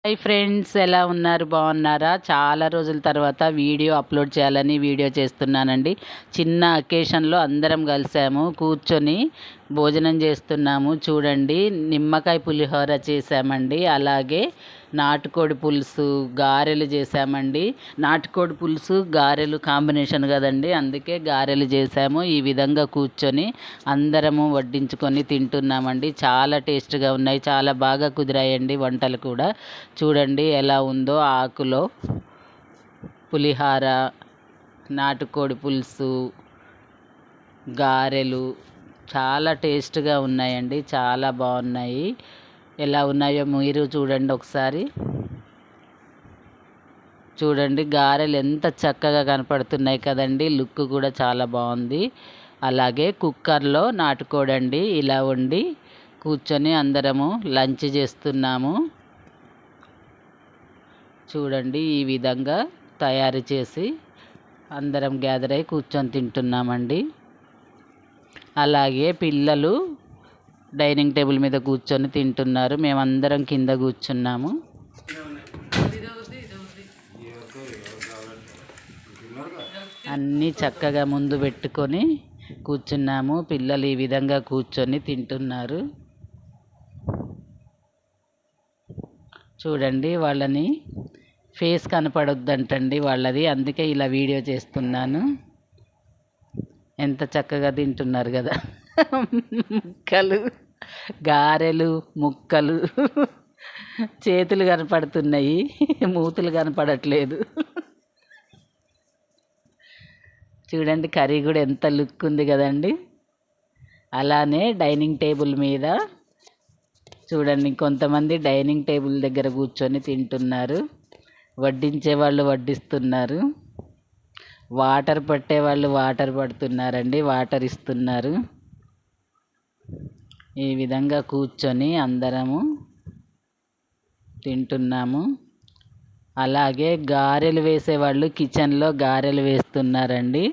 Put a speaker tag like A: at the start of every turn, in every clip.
A: Hi friends, ఎలా ఉన్నారు? బాగున్నారా? చాలా రోజుల తర్వాత వీడియో అప్లోడ్ చేయాలని వీడియో చేస్తున్నానండి. చిన్న అకేషన్లో అందరం కలిసాము, కూర్చొని భోజనం చేస్తున్నాము. చూడండి, నిమ్మకాయ పులిహోర చేసామండి. అలాగే నాటుకోడి పులుసు, గారెలు చేసామండి. నాటుకోడి పులుసు గారెలు కాంబినేషన్ కదండి, అందుకే గారెలు చేసాము. ఈ విధంగా కూర్చొని అందరము వడ్డించుకొని తింటున్నామండి. చాలా టేస్ట్గా ఉన్నాయి, చాలా బాగా కుదిరాయండి వంటలు కూడా. చూడండి ఎలా ఉందో. ఆకులో పులిహార, నాటుకోడి పులుసు, గారెలు చాలా టేస్ట్గా ఉన్నాయండి, చాలా బాగున్నాయి. ఎలా ఉన్నాయో మీరు చూడండి ఒకసారి. చూడండి, గారెలు ఎంత చక్కగా కనపడుతున్నాయి కదండి, లుక్ కూడా చాలా బాగుంది. అలాగే కుక్కర్లో నాటుకోడండి, ఇలా వండి కూర్చొని అందరము లంచ్ చేస్తున్నాము. చూడండి, ఈ విధంగా తయారు చేసి అందరం గ్యాదర్ అయి కూర్చొని తింటున్నామండి. అలాగే పిల్లలు డైనింగ్ టేబుల్ మీద కూర్చొని తింటున్నారు, మేమందరం కింద కూర్చున్నాము. అన్నీ చక్కగా ముందు పెట్టుకొని కూర్చున్నాము. పిల్లలు ఈ విధంగా కూర్చొని తింటున్నారు. చూడండి, వాళ్ళని ఫేస్ కనపడొద్దంటండి వాళ్ళది, అందుకే ఇలా వీడియో చేస్తున్నాను. ఎంత చక్కగా తింటున్నారు కదా, ముక్కలు, గారెలు, ముక్కలు. చేతులు కనపడుతున్నాయి, మూతులు కనపడట్లేదు. చూడండి, కర్రీ కూడా ఎంత లుక్ ఉంది కదండి. అలానే డైనింగ్ టేబుల్ మీద చూడండి, కొంతమంది డైనింగ్ టేబుల్ దగ్గర కూర్చొని తింటున్నారు. వడ్డించే వాళ్ళు వడ్డిస్తున్నారు, వాటర్ పట్టే వాళ్ళు వాటర్ పడుతున్నారండి, వాటర్ ఇస్తున్నారు. ఈ విధంగా కూర్చొని అందరము తింటున్నాము. అలాగే గారెలు వేసేవాళ్ళు కిచెన్లో గారెలు వేస్తున్నారండి,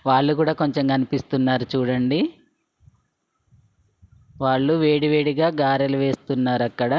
A: వాళ్ళు కూడా కొంచెం కనిపిస్తున్నారు. చూడండి, వాళ్ళు వేడివేడిగా గారెలు వేస్తున్నారు అక్కడ.